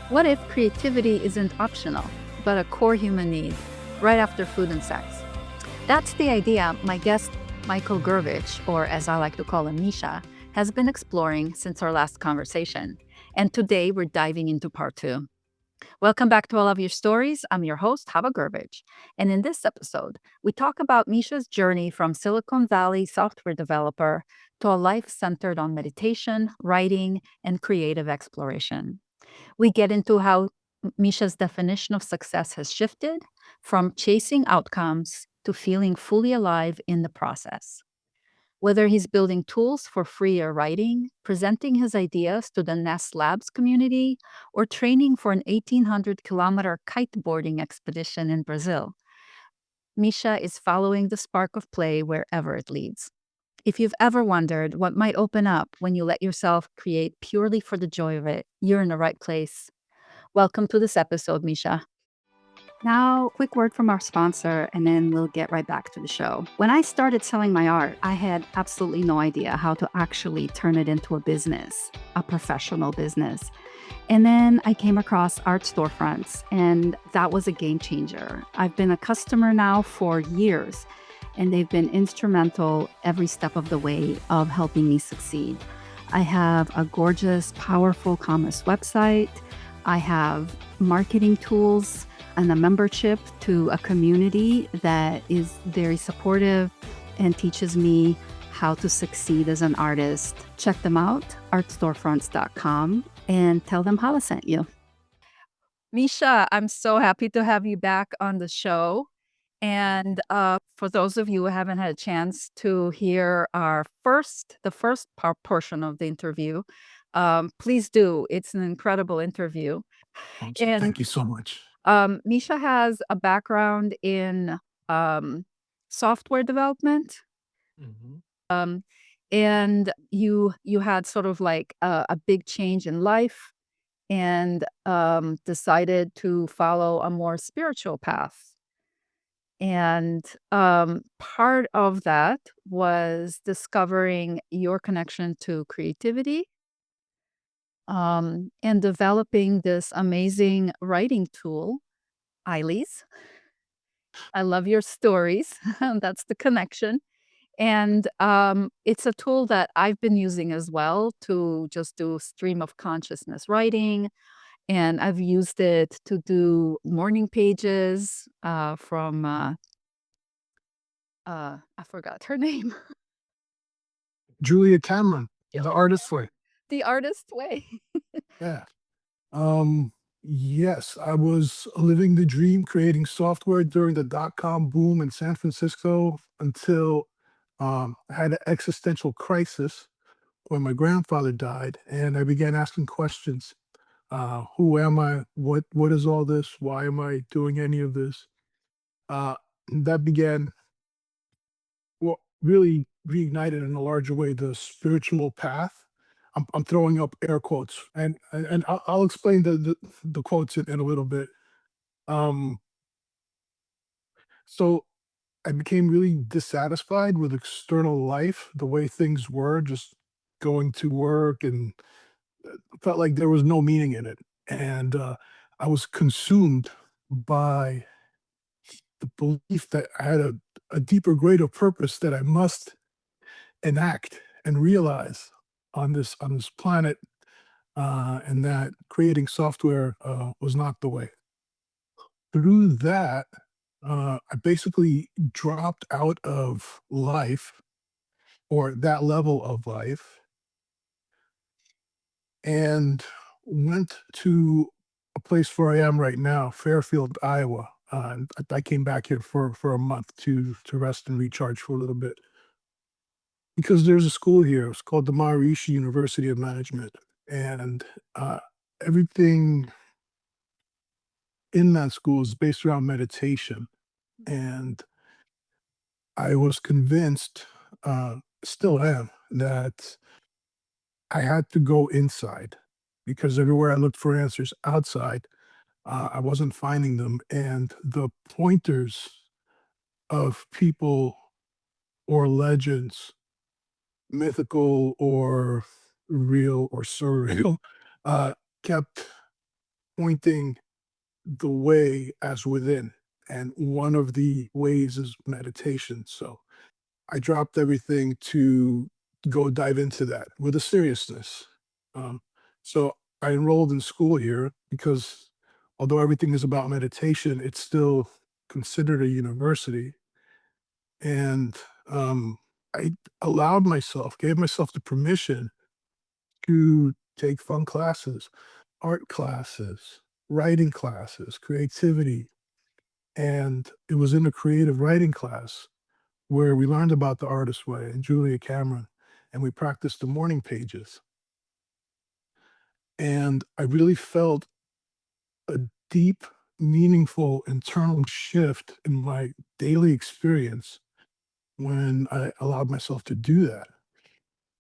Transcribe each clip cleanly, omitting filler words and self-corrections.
What if creativity isn't optional, but a core human need, right after food and sex? That's the idea my guest, Michael Gurevich, or as I like to call him, Misha, has been exploring since our last conversation. And today we're diving into part two. Welcome back to All of Your Stories. I'm your host, Hava Gurevich. And in this episode, we talk about Misha's journey from Silicon Valley software developer to a life centered on meditation, writing, and creative exploration. We get into how Misha's definition of success has shifted from chasing outcomes to feeling fully alive in the process. Whether he's building tools for freer writing, presenting his ideas to the Nest Labs community, or training for an 1,800-kilometer kiteboarding expedition in Brazil, Misha is following the spark of play wherever it leads. If you've ever wondered what might open up when you let yourself create purely for the joy of it, you're in the right place. Welcome to this episode, Misha. Now, quick word from our sponsor, and then we'll get right back to the show. When I started selling my art, I had absolutely no idea how to actually turn it into a business, a professional business. And then I came across art storefronts, and that was a game changer. I've been a customer now for years, and they've been instrumental every step of the way of helping me succeed. I have a gorgeous, powerful commerce website. I have marketing tools and a membership to a community that is very supportive and teaches me how to succeed as an artist. Check them out, artstorefronts.com, and tell them Hala sent you. Misha, I'm so happy to have you back on the show. And for those of you who haven't had a chance to hear the first portion of the interview, please do. It's an incredible interview. And Thank you so much. Misha has a background in software development, Mhm. um, and you had sort of like a big change in life, and decided to follow a more spiritual path. And part of that was discovering your connection to creativity, and developing this amazing writing tool, Ilys. I love your stories. That's the connection. And it's a tool that I've been using as well to just do stream of consciousness writing. And I've used it to do morning pages from, I forgot her name. Julia Cameron, the Julia artist Cameron, way. The Artist Way. Yeah. Um, yes, I was living the dream creating software during the dot-com boom in San Francisco until I had an existential crisis when my grandfather died, and I began asking questions. Who am I? What is all this? Why am I doing any of this? Uh, that began well, really reignited in a larger way the spiritual path. I'm throwing up air quotes, and I'll explain the quotes in a little bit. Um, so I became really dissatisfied with external life, the way things were, just going to work, and felt like there was no meaning in it. And I was consumed by the belief that I had a deeper, greater purpose that I must enact and realize on this planet, and that creating software was not the way. Through that, I basically dropped out of life or that level of life and went to a place where I am right now, Fairfield, Iowa. And I came back here for a month to rest and recharge for a little bit because there's a school here. It's called the Maharishi University of Management, and uh, everything in that school is based around meditation. And I was convinced, still am, that I had to go inside because everywhere I looked for answers outside, I wasn't finding them. And the pointers of people or legends, mythical or real or surreal, uh, kept pointing the way as within. And one of the ways is meditation. So I dropped everything to go dive into that with a seriousness. Um, so I enrolled in school here because although everything is about meditation, it's still considered a university. And I gave myself the permission to take fun classes, art classes, writing classes, creativity. And it was in a creative writing class where we learned about the artist way and Julia Cameron, and we practiced the morning pages. And I really felt a deep, meaningful internal shift in my daily experience when I allowed myself to do that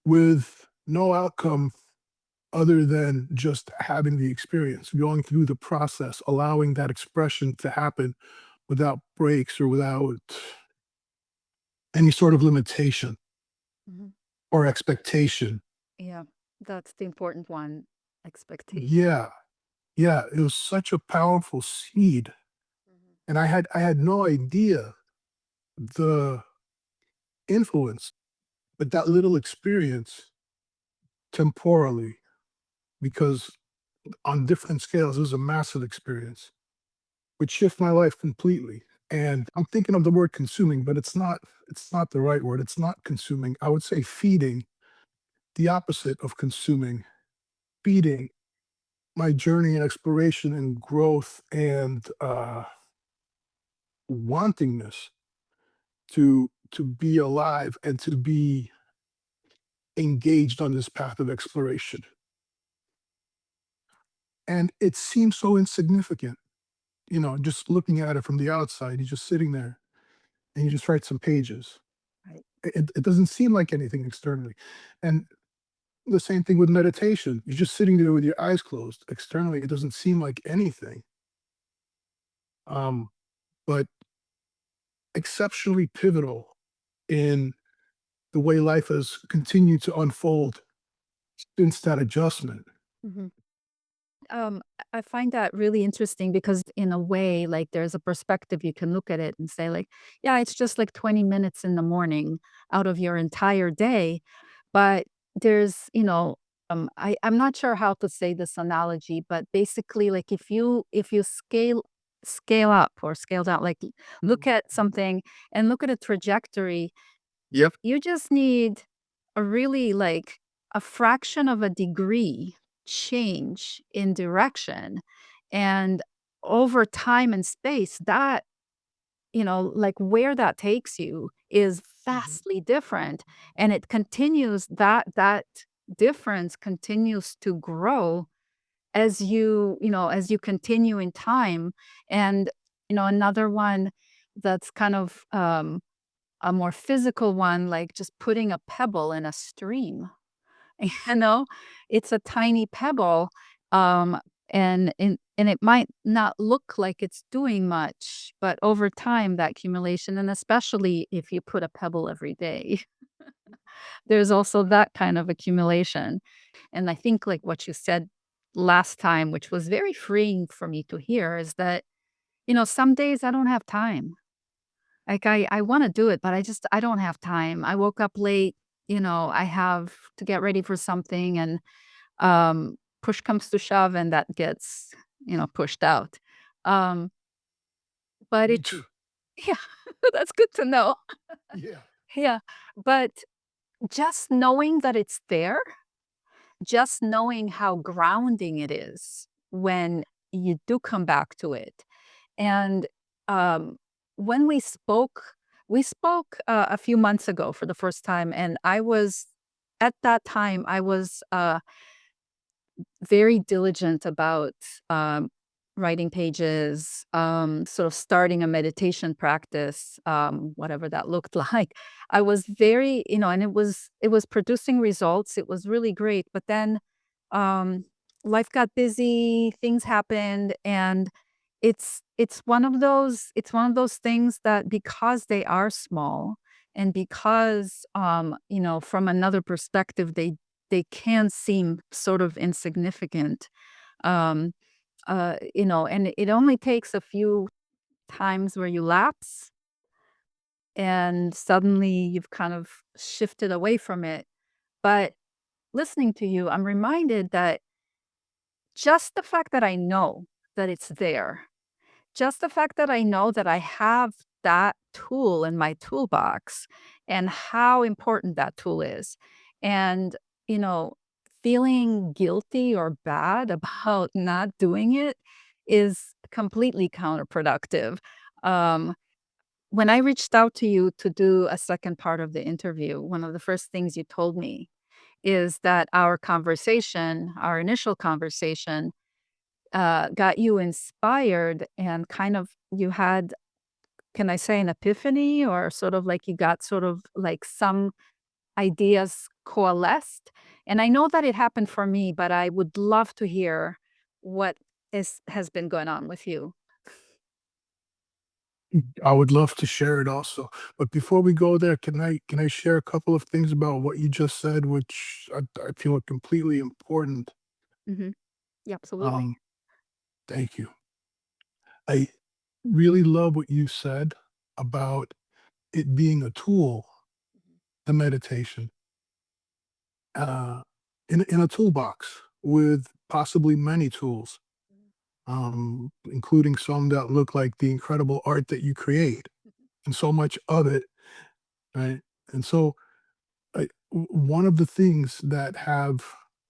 with no outcome other than just having the experience, going through the process, allowing that expression to happen without breaks or without any sort of limitation Mhm. or expectation. Yeah, that's the important one, expectation. Yeah, yeah, it was such a powerful seed, Mhm. and I had no idea the influence, but that little experience temporally, because on different scales, it was a massive experience, would shift my life completely. And I'm thinking of the word consuming, but it's not the right word. It's not consuming. I would say feeding, the opposite of consuming, feeding my journey and exploration and growth and wantingness to be alive and to be engaged on this path of exploration. And it seems so insignificant, just looking at it from the outside. You're just sitting there and you just write some pages. Right. It doesn't seem like anything externally. And the same thing with meditation. You're just sitting there with your eyes closed. Externally, it doesn't seem like anything. Um, but exceptionally pivotal in the way life has continued to unfold since that adjustment. Mhm. Um, I find that really interesting because in a way, like there's a perspective you can look at it and say like, yeah, it's just like 20 minutes in the morning out of your entire day. But there's, I'm not sure how to say this analogy, but basically like if you scale up or scale down, like look at something and look at a trajectory. Yep. You just need a really like a fraction of a degree change in direction. And over time and space, that, like where that takes you is Mhm. vastly different. And it continues that difference continues to grow as you continue in time. And, another one that's kind of a more physical one, like just putting a pebble in a stream, you know? It's a tiny pebble, um, and it might not look like it's doing much, but over time, that accumulation, and especially if you put a pebble every day, there's also that kind of accumulation. And I think like what you said last time, which was very freeing for me to hear, is that, some days I don't have time. Like, I wanna do it, but I don't have time. I woke up late, I have to get ready for something and, push comes to shove and that gets, pushed out. Um, but Me it too. yeah, that's good to know. Yeah. Yeah, but just knowing that it's there, just knowing how grounding it is when you do come back to it. And, um, when we spoke a few months ago for the first time, and at that time, I was, very diligent about, um, writing pages, sort of starting a meditation practice, whatever that looked like. I was very, and it was producing results. It was really great. But then, um, life got busy, things happened, and it's one of those things that because they are small and because, from another perspective, they can seem sort of insignificant. Um, And it only takes a few times where you lapse and suddenly you've kind of shifted away from it. But listening to you, I'm reminded that just the fact that I know that it's there, just the fact that I know that I have that tool in my toolbox and how important that tool is. And, you know, feeling guilty or bad about not doing it is completely counterproductive. Um, when I reached out to you to do a second part of the interview, one of the first things you told me is that our initial conversation, got you inspired and kind of you had, can I say, an epiphany or sort of like you got sort of like some ideas coalesced? And I know that it happened for me, but I would love to hear what has been going on with you. I would love to share it also. But before we go there, can I share a couple of things about what you just said, which I feel are completely important. Mhm. Yeah, absolutely. Um, Thank you. I really love what you said about it being a tool, the meditation, uh, in a toolbox with possibly many tools, including some that look like the incredible art that you create, and so much of it, right? And so, one of the things that have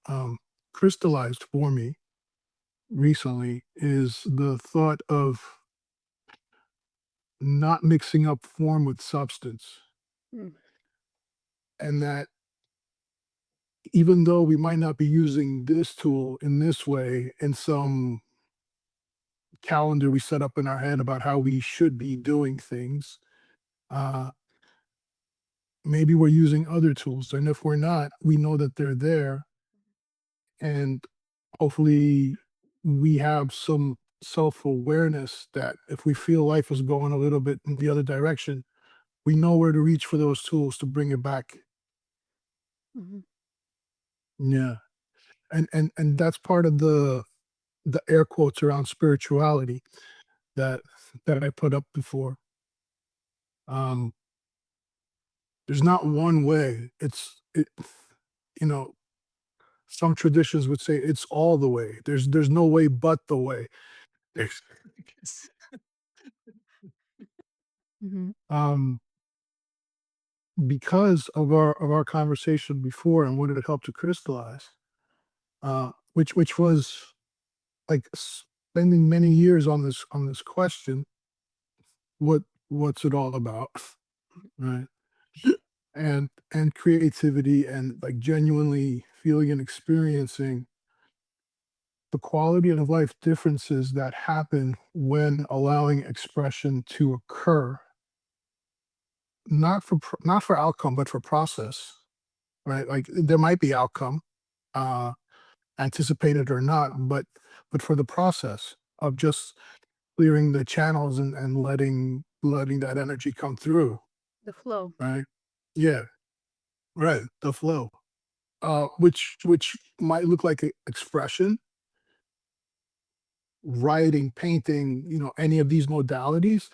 um, crystallized for me recently is the thought of not mixing up form with substance, Mm, and that even though we might not be using this tool in this way in some calendar we set up in our head about how we should be doing things, uh, maybe we're using other tools. And if we're not, we know that they're there. And hopefully we have some self awareness that if we feel life is going a little bit in the other direction, we know where to reach for those tools to bring it back. mhm, Yeah. And that's part of the air quotes around spirituality that I put up before. Um, there's not one way. You know, some traditions would say it's all the way. There's no way but the way. There's, mhm, um, because of our conversation before and what it helped to crystallize, which was like spending many years on this question, what what's it all about, right? And creativity and like genuinely feeling and experiencing the quality of life differences that happen when allowing expression to occur, not for outcome but for process, right? Like there might be outcome, uh anticipated or not, but for the process of just clearing the channels and letting that energy come through, the flow. right? Yeah, right, the flow, which might look like expression, writing, painting, any of these modalities,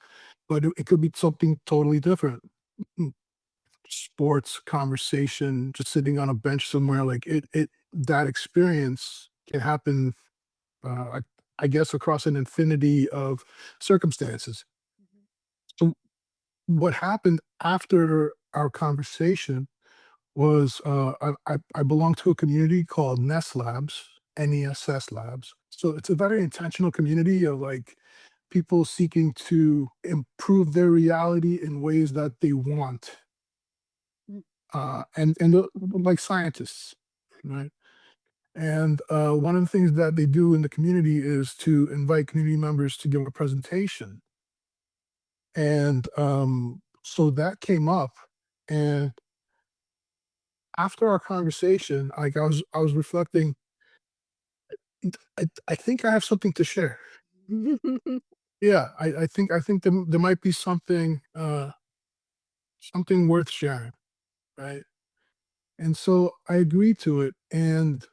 but it could be something totally different. Mm, Sports, conversation, just sitting on a bench somewhere, like that experience can happen, I guess, across an infinity of circumstances. Mhm, So what happened after our conversation was, I belong to a community called Ness Labs, NESS Labs. So it's a very intentional community of like people seeking to improve their reality in ways that they want, mm, like scientists, right? And one of the things that they do in the community is to invite community members to give a presentation. And so that came up, and after our conversation, like I was reflecting, I think I have something to share. Yeah, I think there might be something worth sharing, right? And so I agreed to it and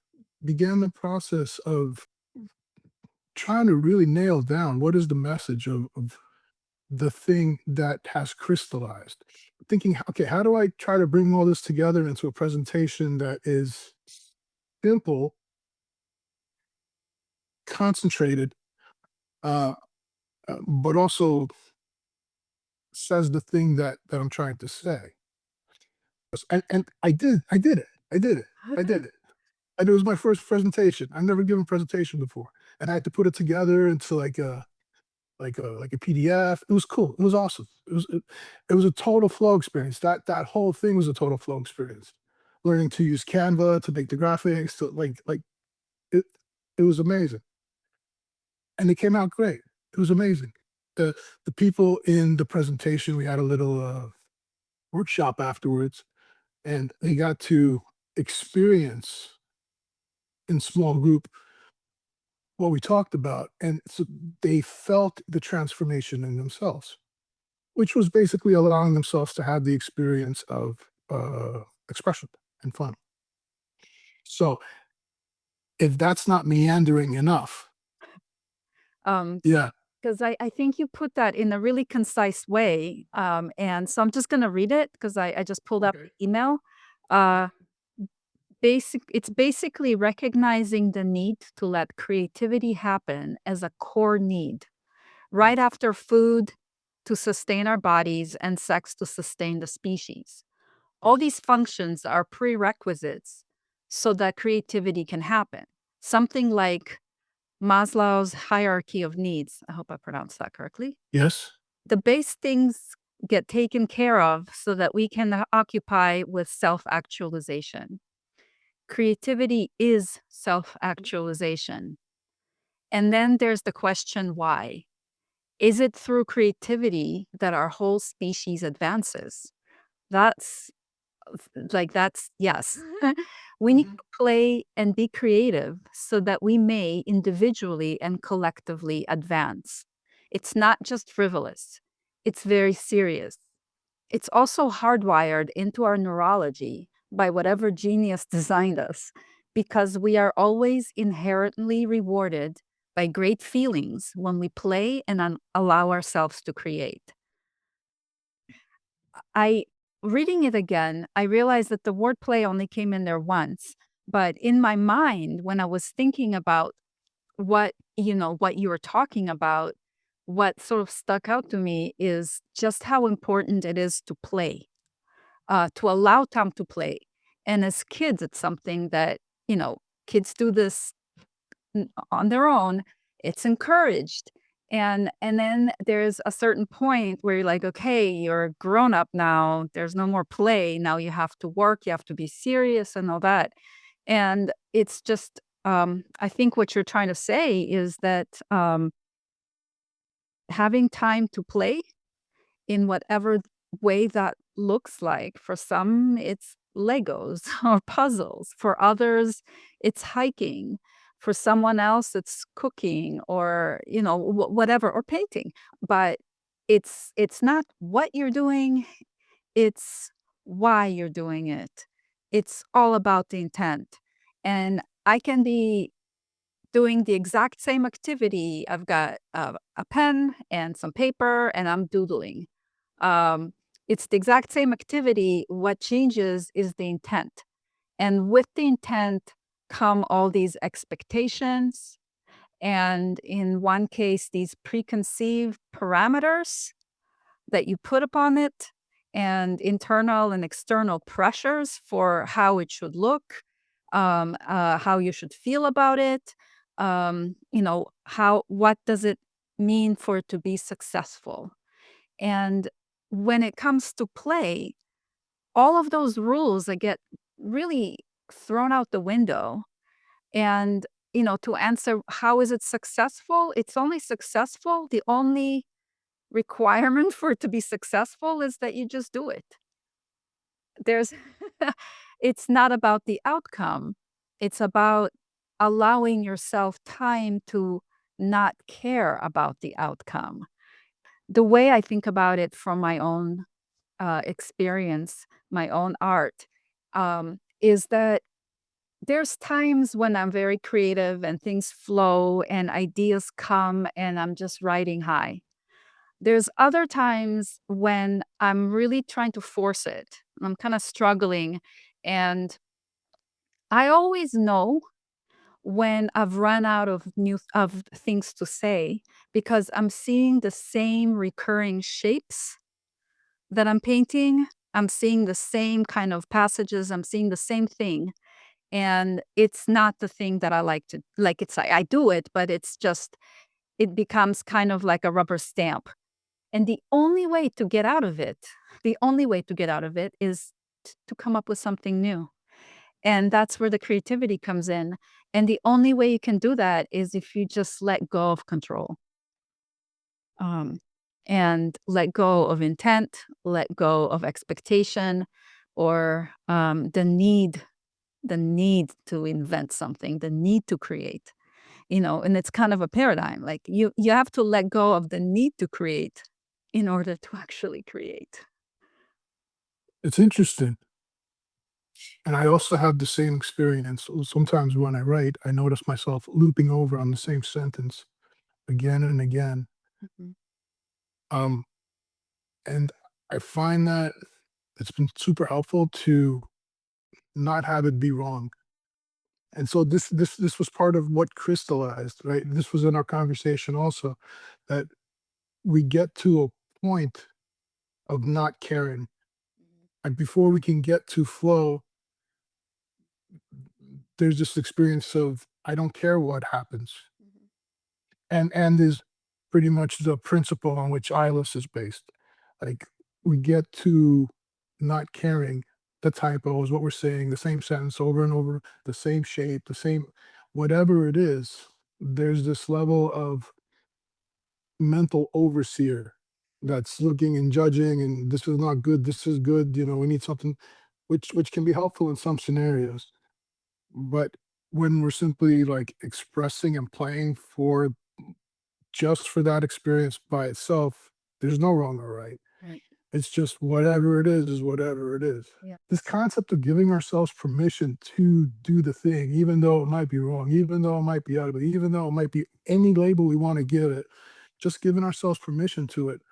began the process of trying to really nail down what is the message of the thing that has crystallized. Thinking, okay, how do I try to bring all this together into a presentation that is simple, concentrated, uh, but also says the thing that I'm trying to say. And I did it, I did it. And it was my first presentation. I've never given a presentation before, and I had to put it together into like a PDF. It was cool. It was awesome. It was a total flow experience. That whole thing was a total flow experience. Learning to use Canva to make the graphics, to like it. It was amazing, and it came out great. It was amazing. The the people in the presentation, we had a little workshop afterwards, and they got to experience in small group what we talked about, and so they felt the transformation in themselves, which was basically allowing themselves to have the experience of expression and fun. So if that's not meandering enough, Um, yeah. because I think you put that in a really concise way. And so I'm just going to read it because I just pulled up Okay. the email. Uh, it's basically recognizing the need to let creativity happen as a core need, right after food to sustain our bodies and sex to sustain the species. All Yes. these functions are prerequisites so that creativity can happen. Something like Maslow's hierarchy of needs. I hope I pronounced that correctly. Yes. The base things get taken care of so that we can occupy with self actualization. Creativity is self actualization. And then there's the question why? Is it through creativity that our whole species advances? That's that's yes. We need Mhm. to play and be creative so that we may individually and collectively advance. It's not just frivolous, it's very serious. It's also hardwired into our neurology by whatever genius designed us because we are always inherently rewarded by great feelings when we play and allow ourselves to create. I reading it again, I realized that the wordplay only came in there once, but in my mind, when I was thinking about what you were talking about, what sort of stuck out to me is just how important it is to play, to allow time to play. And as kids, it's something that, kids do this on their own. It's encouraged. And then there's a certain point where you're like, okay, you're a grown up now. There's no more play. Now you have to work, you have to be serious and all that. And it's just I think what you're trying to say is that having time to play in whatever way that looks like. For some, it's Legos or puzzles. For others, it's hiking. For someone else, it's cooking or, whatever, or painting. But it's not what you're doing, it's why you're doing it. It's all about the intent. And I can be doing the exact same activity. I've got a pen and some paper and I'm doodling. um, it's the exact same activity. What changes is the intent. And with the intent come all these expectations. And in one case, these preconceived parameters that you put upon it, and internal and external pressures for how it should look, how you should feel about it, what does it mean for it to be successful? And when it comes to play, all of those rules that get really thrown out the window. And, to answer how is it successful? It's only successful. The only requirement for it to be successful is that you just do it. There's it's not about the outcome. It's about allowing yourself time to not care about the outcome. The way I think about it from my own experience, my own art, is that there's times when I'm very creative and things flow and ideas come and I'm just riding high. There's other times when I'm really trying to force it. I'm kind of struggling, and I always know when I've run out of things to say because I'm seeing the same recurring shapes that I'm painting. I'm seeing the same kind of passages. I'm seeing the same thing, and it's not the thing that I like to like. It's I do it, but it's just it becomes kind of like a rubber stamp. And the only way to get out of it is to come up with something new. And that's where the creativity comes in. And the only way you can do that is if you just let go of control, um, and let go of intent, let go of expectation, or the need to invent something, the need to create. And it's kind of a paradigm. Like you have to let go of the need to create in order to actually create. It's interesting. And I also have the same experience. Sometimes when I write, I notice myself looping over on the same sentence again and again. Mhm. Um, and I find that it's been super helpful to not have it be wrong. And so this was part of what crystallized, right? This was in our conversation also, that we get to a point of not caring. And before we can get to flow, there's this experience of I don't care what happens. Mhm. And is pretty much the principle on which Ilys is based. Like we get to not caring the typos, what we're saying, the same sentence over and over, the same shape, the same whatever it is. There's this level of mental overseer that's looking and judging, and this is not good, this is good. We need something, which can be helpful in some scenarios, but when we're simply like expressing and playing for just for that experience by itself, there's no wrong or right. Right. It's just whatever it is whatever it is. Yeah. This concept of giving ourselves permission to do the thing, even though it might be wrong, even though it might be ugly, even though it might be any label we want to give it, just giving ourselves permission to it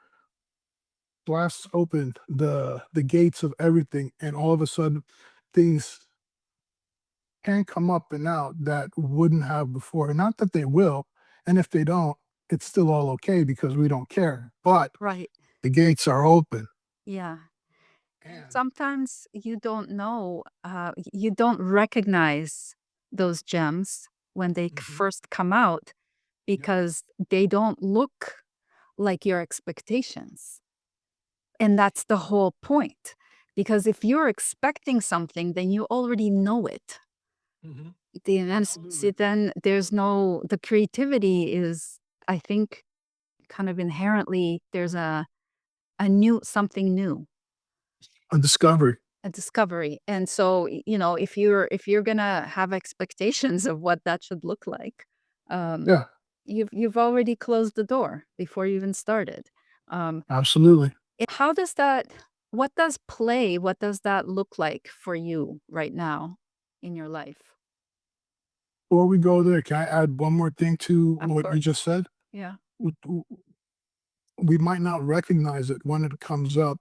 blasts open the gates of everything, and all of a sudden things can come up and out that wouldn't have before. Not that they will, and if they don't, it's still all okay because we don't care. But Right. the gates are open. Yeah. And And sometimes you don't know, you don't recognize those gems when they mhm, first come out yep, because they don't look like your expectations. And that's the whole point. Because if you're expecting something, then you already know it. mhm, See, absolutely. then the creativity is, I think, kind of inherently, there's something new, A discovery. a discovery. And so, if you're gonna have expectations of what that should look like, um, Yeah, you've already closed the door before you even started. Um, absolutely. how does what does that look like for you right now in your life? Before we go there, can I add one more thing to Of what you course. just said? Yeah. We might not recognize it when it comes up.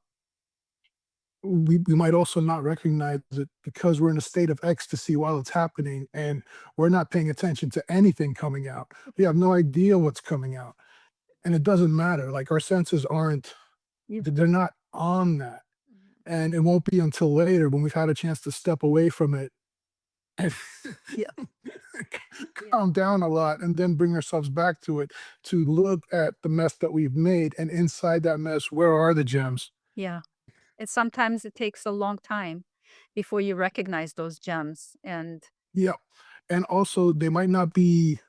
We might also not recognize it because we're in a state of ecstasy while it's happening and we're not paying attention to anything coming out. We have no idea what's coming out. And it doesn't matter. Like our senses aren't, You they're not on that. And it won't be until later when we've had a chance to step away from it and Yeah. Yeah. calm down a lot and then bring ourselves back to it to look at the mess that we've made. And inside that mess, where are the gems? Yeah. Sometimes it takes a long time before you recognize those gems, and Yeah. And also, they might not be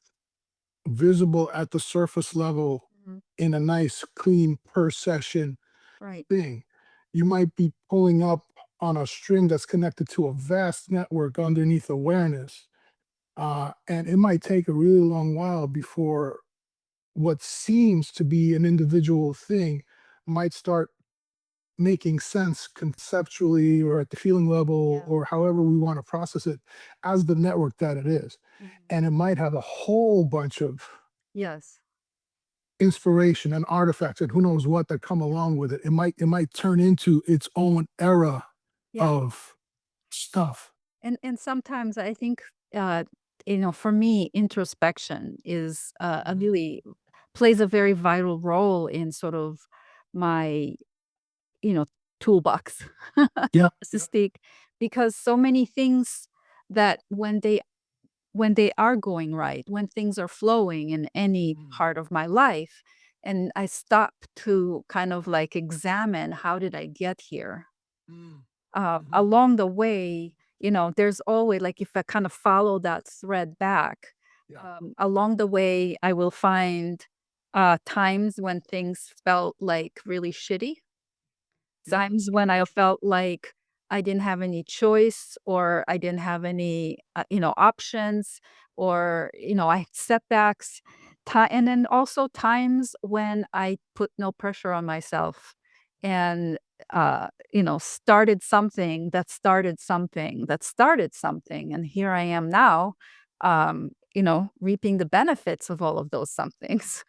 visible at the surface level Mhm. in a nice, clean per session Right. thing. You might be pulling up on a string that's connected to a vast network underneath awareness. And it might take a really long while before what seems to be an individual thing might start making sense conceptually or at the feeling level Yeah. or however we want to process it as the network that it is. Mhm. And it might have a whole bunch of Yes. inspiration and artifacts and who knows what that come along with it. It might turn into its own era Yeah. of stuff. And sometimes I think, uh, for me, introspection is a Mhm. really plays a very vital role in sort of my, you know, toolbox, Yeah. so to speak, because so many things that when they are going right, when things are flowing in any Mm, part of my life, and I stop to kind of like examine how did I get here? mm, mhm. Along the way, there's always like if I kind of follow that thread back, Yeah. along the way, I will find times when things felt like really shitty, Yeah. times when I felt like I didn't have any choice or I didn't have any, options or, I had setbacks. And then also times when I put no pressure on myself and, started something that started something that started something. And here I am now, reaping the benefits of all of those somethings.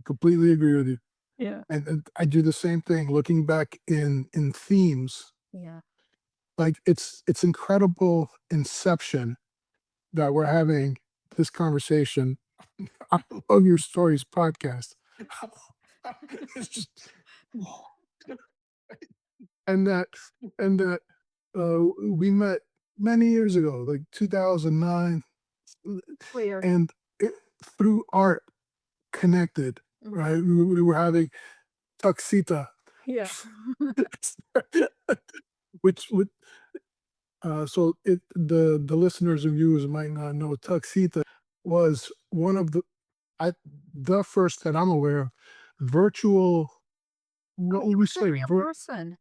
Completely agree with you. Yeah. And I do the same thing looking back in themes. Yeah. Like it's incredible inception that we're having this conversation. I love your stories podcast. It's just and that and that we met many years ago, like 2009, Clear. and it, through art connected, Mhm. right? We were having tuxita, Yeah. which so the listeners and viewers might not know tuxita was one of the first that I'm aware of virtual. Oh, What he would we was a say? real person.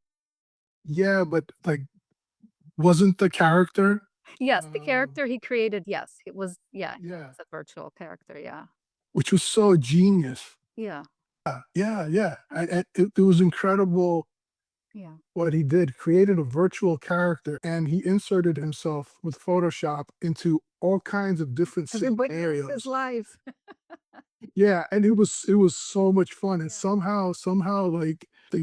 Yeah, but like wasn't the character? Yes, the Uh, character he created, yes, it was yeah, yeah, it's a virtual character, yeah. which was so genius. Yeah, Yeah, yeah. And it was incredible yeah. what he did. Created a virtual character, and he inserted himself with Photoshop into all kinds of different Everybody else's scenarios. life. Yeah, and it was so much fun, and Yeah, somehow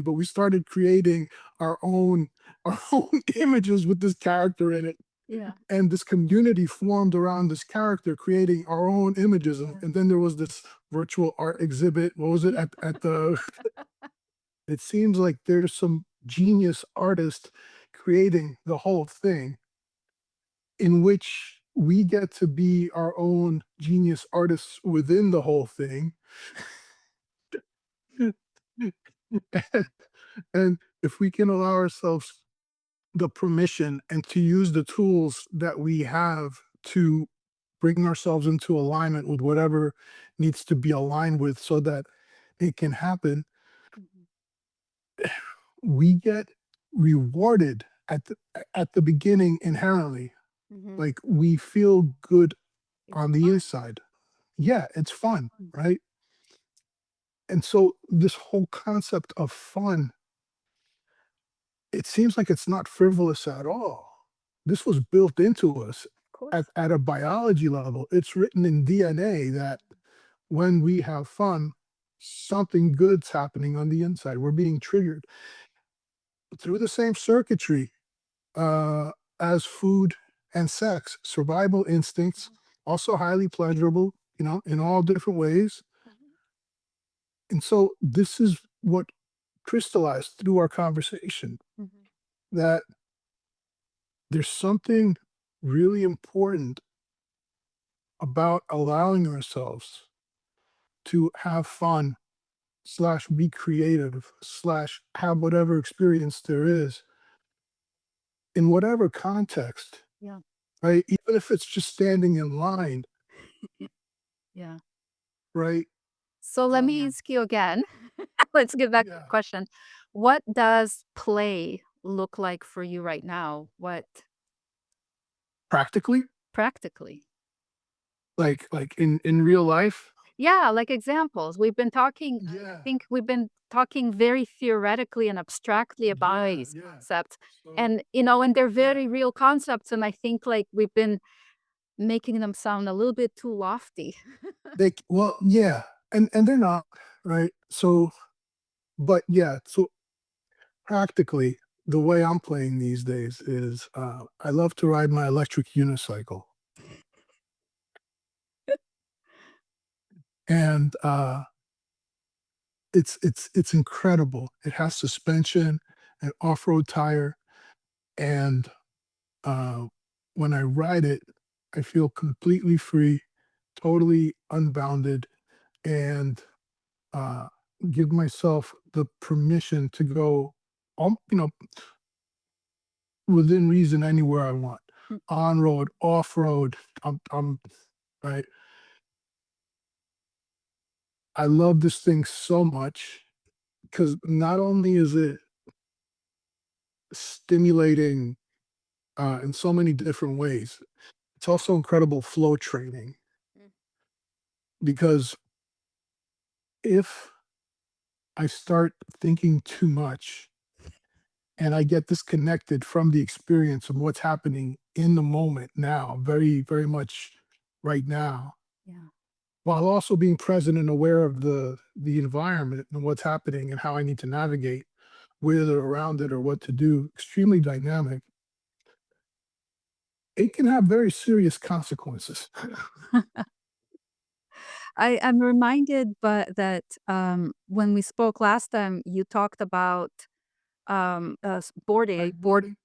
but we started creating our own our own images with this character in it, yeah, and this community formed around this character, creating our own images, yeah. and then there was this virtual art exhibit. What was it at the? It seems like there's some genius artist creating the whole thing, in which we get to be our own genius artists within the whole thing. and, and if we can allow ourselves the permission and to use the tools that we have to bring ourselves into alignment with whatever needs to be aligned with so that it can happen, Mhm, we get rewarded at the beginning inherently. mhm. Like we feel good It's on the fun, inside. Yeah, it's fun, fun. right? And so this whole concept of fun, it seems like it's not frivolous at all. This was built into us Of course. at a biology level. It's written in DNA that when we have fun, something good's happening on the inside. We're being triggered through the same circuitry uh, as food and sex. Survival instincts, Mhm, also highly pleasurable, in all different ways. mhm, And so this is what crystallized through our conversation, mhm, that there's something really important about allowing ourselves to have fun slash be creative slash have whatever experience there is in whatever context, yeah, right? Even if it's just standing in line, yeah. right? So let me Um, ask you again. Let's get back to the yeah, question. What does play look like for you right now? What practically, practically? like in real life. Yeah, like examples. We've been talking, I Yeah, think we've been talking very theoretically and abstractly about yeah, these yeah. concepts. So And, and they're yeah, very real concepts. And I think like we've been making them sound a little bit too lofty. well, yeah, and they're not right. So, but yeah, so practically, the way I'm playing these days is I love to ride my electric unicycle, and it's incredible. It has suspension, an off-road tire, and uh, when I ride it, I feel completely free, totally unbounded, and uh, give myself the permission to go, within reason anywhere I want, Mm. on road, off road. I'm right. I love this thing so much because not only is it stimulating in so many different ways, it's also incredible flow training Mm. because if I start thinking too much and I get disconnected from the experience of what's happening in the moment now, very, very much right now, Yeah. while also being present and aware of the environment and what's happening and how I need to navigate with or around it or what to do, extremely dynamic, it can have very serious consequences. I'm reminded but that when we spoke last time, you talked about boarding, Kiteboarding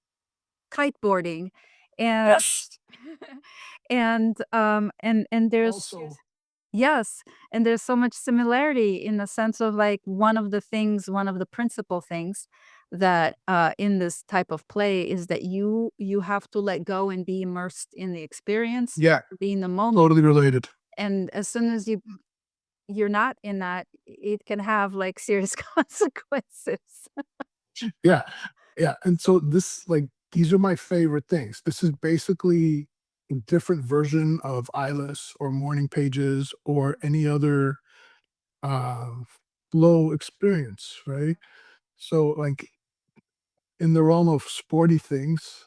kiteboarding, and yes, and there's also yes, and there's so much similarity in the sense of like one of the principal things that in this type of play is that you have to let go and be immersed in the experience, yeah, be in the moment. totally related. And as soon as you're not in that, it can have like serious consequences. Yeah, yeah, and so this like these are my favorite things. This is basically a different version of Ilys or morning pages or any other uh, flow experience, right? So, like in the realm of sporty things,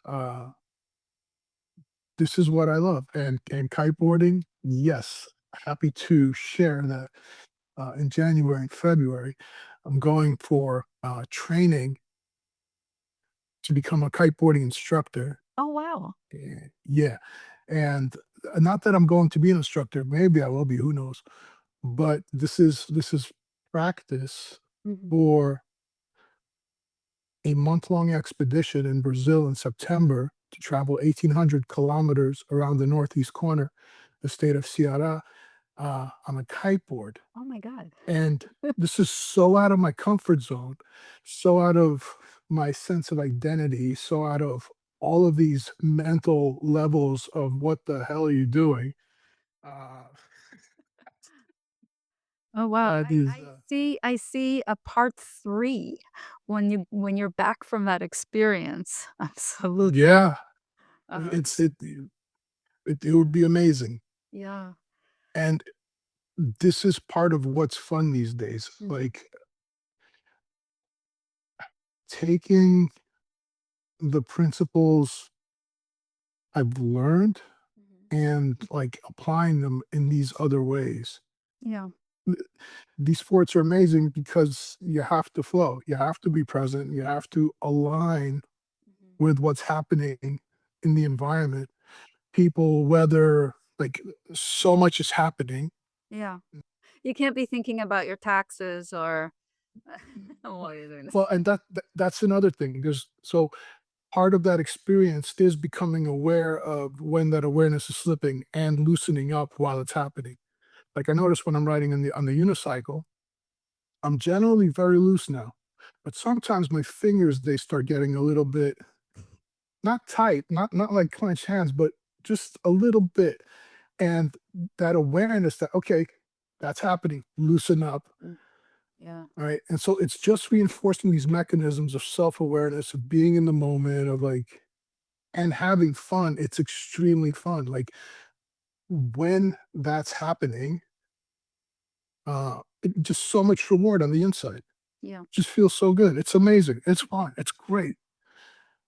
this is what I love. And kiteboarding, yes, happy to share that. In January and February, I'm going for training to become a kiteboarding instructor. Oh, wow. Yeah, and not that I'm going to be an instructor. Maybe I will be. Who knows? But this is practice Mhm. for a month-long expedition in Brazil in September to travel 1,800 kilometers around the northeast corner, the state of Ceará, on a kiteboard. Oh my god. And this is so out of my comfort zone, so out of my sense of identity, so out of all of these mental levels of what the hell are you doing? Uh, Oh, wow. that I is, I see I see a part 3 when you're back from that experience. Absolutely. yeah, Uh, it would be amazing. yeah. And this is part of what's fun these days, Mhm, like taking the principles I've learned mhm. and like applying them in these other ways. Yeah. These sports are amazing because you have to flow, you have to be present, you have to align Mhm. with what's happening in the environment, people, weather, like so much is happening. Yeah. You can't be thinking about your taxes or while you're doing this. Well, and that's another thing. There's so part of that experience is becoming aware of when that awareness is slipping and loosening up while it's happening. Like I notice when I'm riding on the unicycle, I'm generally very loose now, but sometimes my fingers they start getting a little bit not tight, not like clenched hands, but just a little bit. And that awareness that okay, that's happening, loosen up, Mm, yeah. right? And so it's just reinforcing these mechanisms of self-awareness, of being in the moment, of like and having fun. It's extremely fun. Like when that's happening, Just so much reward on the inside. Yeah. Just feels so good. It's amazing. It's fun. It's great.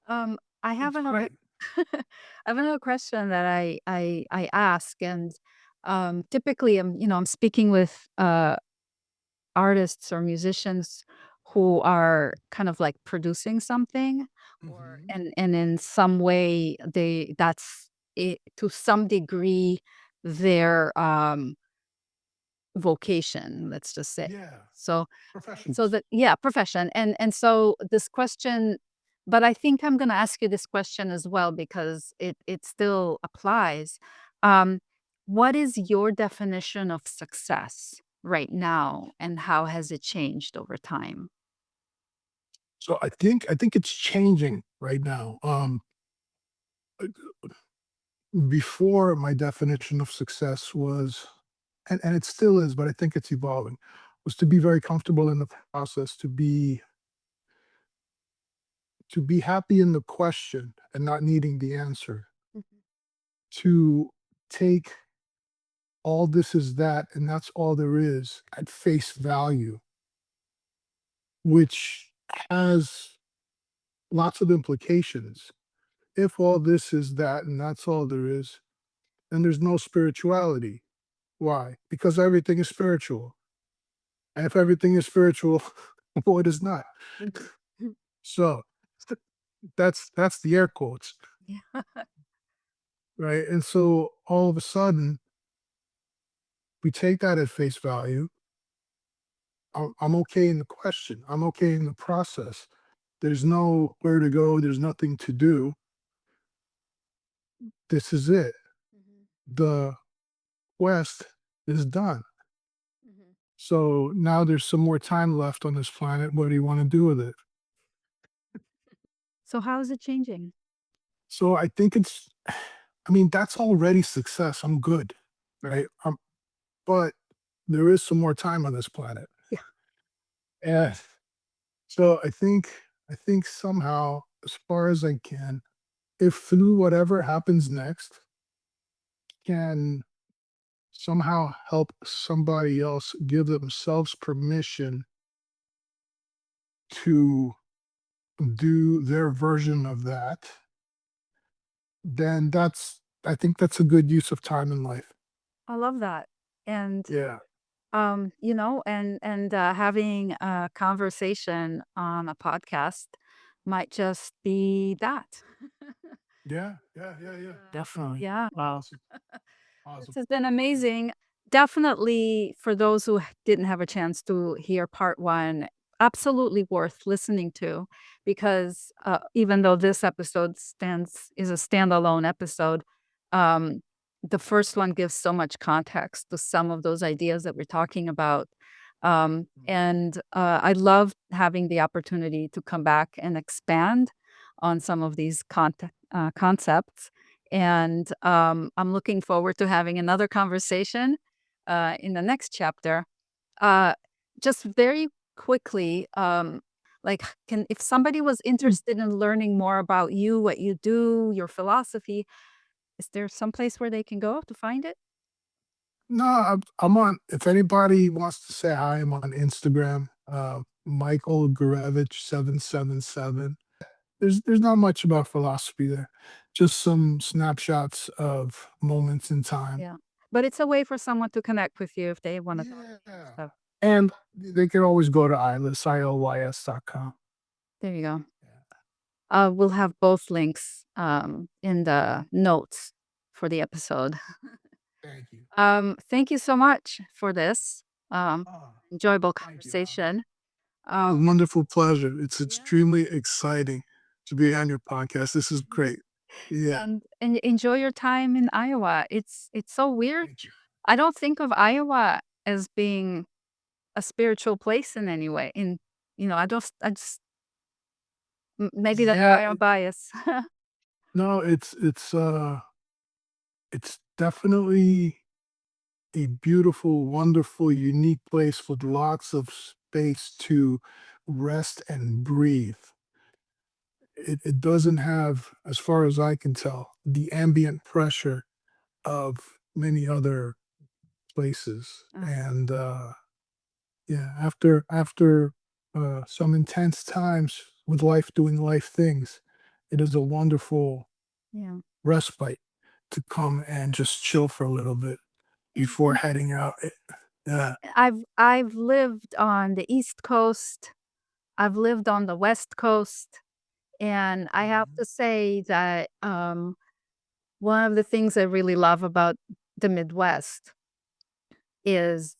I have It's another great. I have another question that I ask, and typically I'm speaking with artists or musicians who are kind of like producing something, or Mhm. and in some way that's it, to some degree, their vocation, let's just say. Yeah. So Professionals. that, yeah, profession. And so this question, but I think I'm gonna ask you this question as well because it still applies. Um, what is your definition of success right now, and how has it changed over time? So I think it's changing right now. Before my definition of success was, and it still is, but I think it's evolving, was to be very comfortable in the process, to be happy in the question and not needing the answer, Mhm. to take all this is that and that's all there is at face value, which has lots of implications. If all this is that and that's all there is, then there's no spirituality. Why? Because everything is spiritual. And if everything is spiritual, what is not? Mhm. So that's the air quotes, Yeah. right? And so all of a sudden, we take that at face value. I'm okay in the question. I'm okay in the process. There's nowhere to go. There's nothing to do. This is it. Mhm. The quest is done. Mhm. So now there's some more time left on this planet. What do you want to do with it? So how is it changing? So I think I mean, that's already success. I'm good, right? But there is some more time on this planet. Yeah. And so I think somehow, as far as I can, if through whatever happens next can somehow help somebody else give themselves permission to do their version of that, then I think that's a good use of time in life. I love that. And Yeah. having a conversation on a podcast might just be that. Yeah. Yeah. Yeah. Yeah. Definitely. Yeah. Awesome. This Awesome. has been amazing. Definitely for those who didn't have a chance to hear part one, absolutely worth listening to, because even though this episode stands is a standalone episode, um, the first one gives so much context to some of those ideas that we're talking about. And I love having the opportunity to come back and expand on some of these concepts, and I'm looking forward to having another conversation in the next chapter. Uh, just very quickly, like, can if somebody was interested in learning more about you, what you do, your philosophy, is there some place where they can go to find it? No, I'm on. If anybody wants to say hi, I'm on Instagram. Michael Gurevich 777. There's not much about philosophy there. Just some snapshots of moments in time. Yeah, but it's a way for someone to connect with you if they want to talk to you. Yeah. So And they can always go to Ilys, ILYS.com. there you go. Yeah. We'll have both links in the notes for the episode. Thank you. Thank you so much for this um, Oh, enjoyable thank you. conversation. A wonderful pleasure. It's Yeah. extremely exciting to be on your podcast. This is great. Yeah. And enjoy your time in Iowa. It's so weird. Thank you. I don't think of Iowa as being a spiritual place in any way. I just maybe that's Yeah. my own bias. No, it's definitely a beautiful, wonderful, unique place with lots of space to rest and breathe. It doesn't have, as far as I can tell, the ambient pressure of many other places. Uh, And Yeah, after some intense times with life doing life things, it is a wonderful Yeah. respite to come and just chill for a little bit before And heading out. Yeah. I've lived on the East Coast. I've lived on the West Coast, and I have Mhm. to say that one of the things I really love about the Midwest is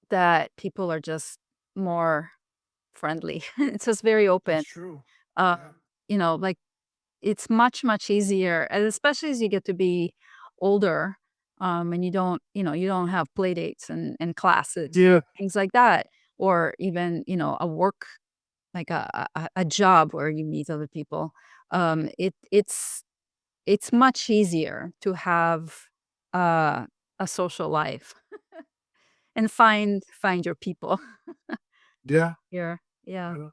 that people are just more friendly. It's just very That's open. true. Uh, Yeah. like it's much, much easier, and especially as you get to be older, and you don't have play dates and classes, Yeah. things like that, or even, a work, like a job where you meet other people. It's much easier to have uh, a social life and find your people Yeah. here. Yeah, It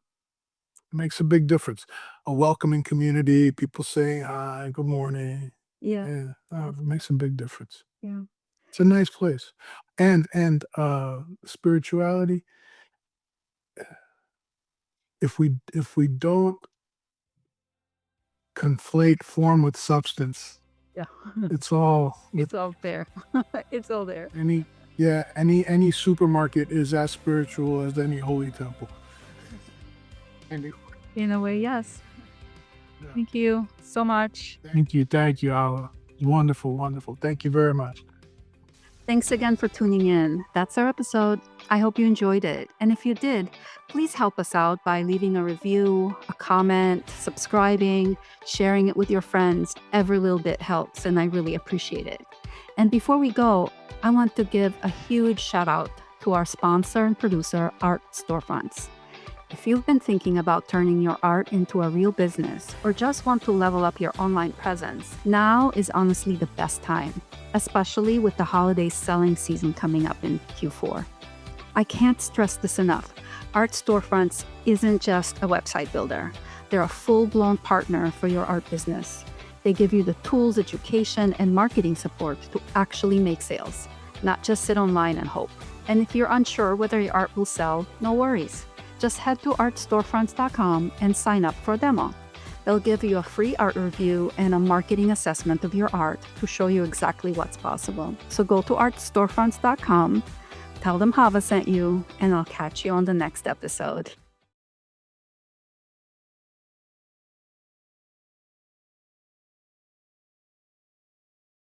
makes a big difference. A welcoming community, people saying hi, good morning. yeah, Yeah, it makes a big difference. yeah, It's a nice place. And spirituality, if we don't conflate form with substance, yeah. it's all with It's all there. It's all there. any yeah, any supermarket is as spiritual as any holy temple. Any In a way, yes. yeah. Thank you so much. Thank you, Allah. Wonderful, wonderful. Thank you very much. Thanks again for tuning in. That's our episode. I hope you enjoyed it. And if you did, please help us out by leaving a review, a comment, subscribing, sharing it with your friends. Every little bit helps, and I really appreciate it. And before we go, I want to give a huge shout out to our sponsor and producer, Art Storefronts. If you've been thinking about turning your art into a real business or just want to level up your online presence, now is honestly the best time, especially with the holiday selling season coming up in Q4. I can't stress this enough. Art Storefronts isn't just a website builder, they're a full blown partner for your art business. They give you the tools, education, and marketing support to actually make sales, not just sit online and hope. And if you're unsure whether your art will sell, no worries. Just head to artstorefronts.com and sign up for a demo. They'll give you a free art review and a marketing assessment of your art to show you exactly what's possible. So go to artstorefronts.com, tell them Hava sent you, and I'll catch you on the next episode.